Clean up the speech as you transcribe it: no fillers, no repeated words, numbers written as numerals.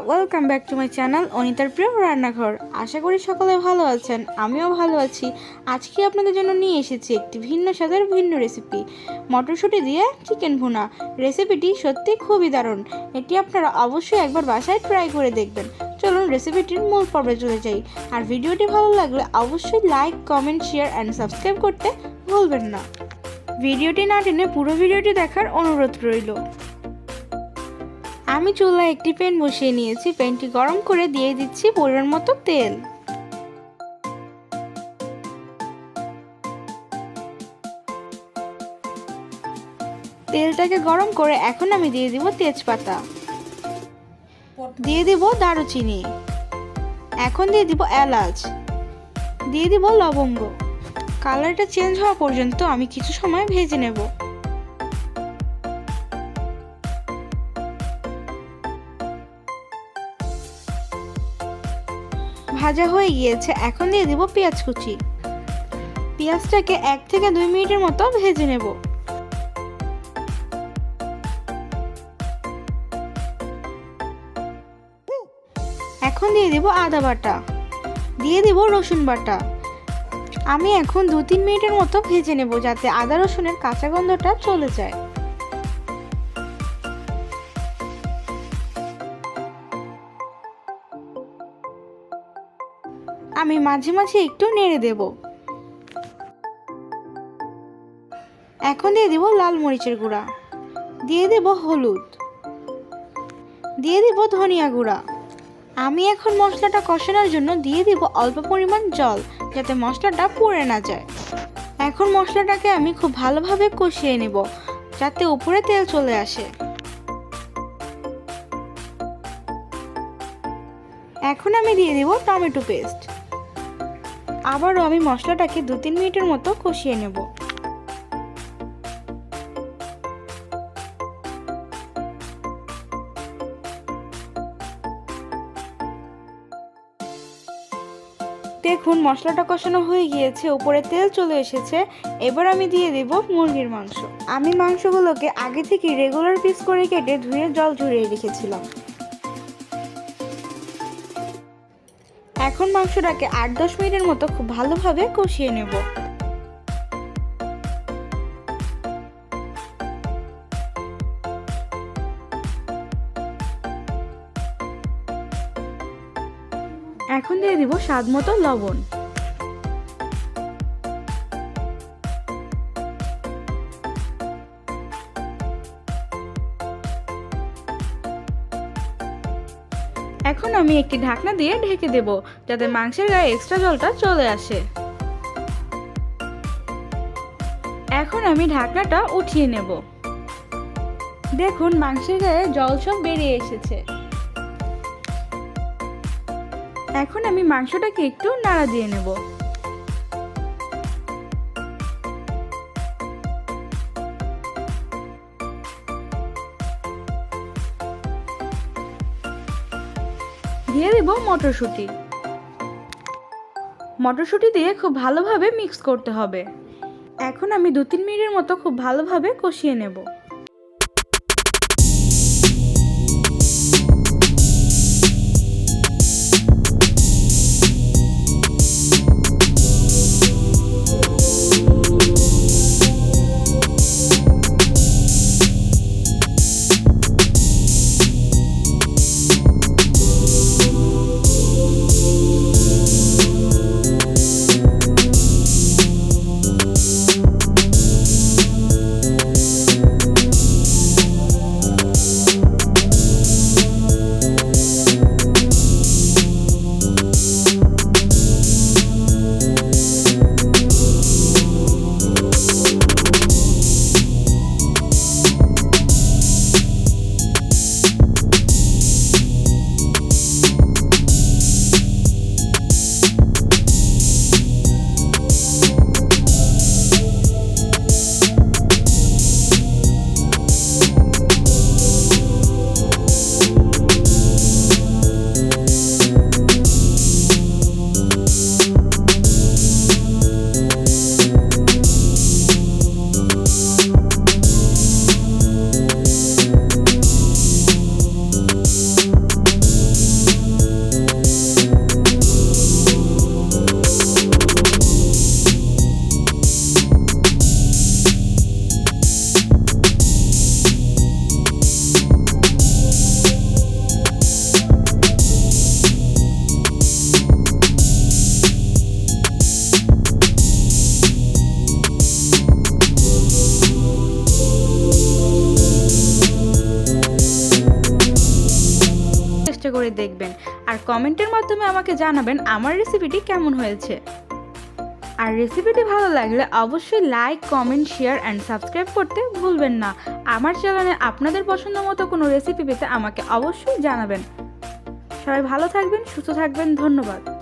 Welcome back to my channel অনিতার প্রিয় রান্নাঘর। আশা করি সকলে ভালো আছেন, আমিও ভালো আছি। আজকে আপনাদের জন্য নিয়ে এসেছি একটি ভিন্ন স্বাদের ভিন্ন রেসিপি, মটরশুঁটি দিয়ে চিকেন ভুনা। রেসিপিটি সত্যি খুবই দারুণ, এটি আপনারা অবশ্যই একবার বাসায় ট্রাই করে দেখবেন। চলুন রেসিপিটির মূল পর্বে চলে যাই। আর ভিডিওটি ভালো লাগলে অবশ্যই like, comment, share and subscribe করতে ভুলবেন না। ভিডিওটি না টেনে পুরো ভিডিওটি দেখার অনুরোধ রইল। আমি চুলায় একটি প্যান বসিয়ে নিয়েছি। প্যানটি গরম করে দিয়ে দিচ্ছি পরিমাণ মতো তেল। তেলটাকে গরম করে এখন আমি দিয়ে দিব তেজপাতা, দিয়ে দিব দারুচিনি, এখন দিয়ে দিব এলাচ, দিয়ে দিব লবঙ্গ। কালারটা চেঞ্জ হওয়া পর্যন্ত আমি কিছু সময় ভেজে নেব। ভাজা হয়ে গিয়েছে, এখন দিয়ে দিব পেঁয়াজ কুচি। পেঁয়াজটাকে 1 থেকে 2 মিনিটের মতো ভেজে নেব। এখন দিয়ে দিব আদা বাটা, দিয়ে দিব রসুন বাটা। আমি এখন 2-3 মিনিটের মতো ভেজে নেব যাতে আদা রসুনের কাঁচা গন্ধটা চলে যায়। আমি মাঝে মাঝে একটু নেড়ে দেব। এখন দিয়ে দিব লাল মরিচের গুঁড়া, দিয়ে দেব হলুদ, দিয়ে দিব ধনিয়া গুঁড়া। আমি এখন মশলাটা কষানোর জন্য দিয়ে দিব অল্প পরিমাণ জল, যাতে মশলাটা পুড়ে না যায়। এখন মশলাটাকে আমি খুব ভালোভাবে কষিয়ে নেব যাতে উপরে তেল চলে আসে। এখন আমি দিয়ে দিব টমেটো পেস্ট। আবারও আমি মশলাটাকে 2-3 মিনিটের মতো কষিয়ে নেব। দেখুন মশলাটা কষানো হয়ে গিয়েছে, উপরে তেল চলে এসেছে। এবার আমি দিয়ে দেব মুরগির মাংস। আমি মাংসগুলোকে আগে থেকে রেগুলার পিস করে কেটে ধুয়ে জল ঝরিয়ে রেখেছিলাম। এখন মাংসটাকে 8-10 মিনিটের মতো খুব ভালোভাবে কষিয়ে নেব। এখন দিয়ে দিব স্বাদ মতো লবণ। এখন আমি একটি ঢাকনা দিয়ে ঢেকে দেব যাতে মাংসের গায়ে এক্সট্রা জলটা চলে আসে। এখন আমি ঢাকনাটা উঠিয়ে নেব। দেখুন মাংসের গায়ে জল সব বেরিয়ে এসেছে। এখন আমি মাংসটাকে একটু নাড়া দিয়ে নেব। দিয়ে দেব মটরশুঁটি। মটরশুঁটি দিয়ে খুব ভালোভাবে মিক্স করতে হবে। এখন আমি 2-3 মিনিটের মতো খুব ভালোভাবে কষিয়ে নেব। করে দেখবেন আর কমেন্টের মাধ্যমে আমাকে জানাবেন আমার রেসিপিটি কেমন হয়েছে। আর রেসিপিটি ভালো লাগলে অবশ্যই like, comment, share and subscribe করতে ভুলবেন না। আমার চ্যানেলে আপনাদের পছন্দ মতো কোনো রেসিপি পেতে আমাকে অবশ্যই জানাবেন। সবাই ভালো থাকবেন, সুস্থ থাকবেন। ধন্যবাদ।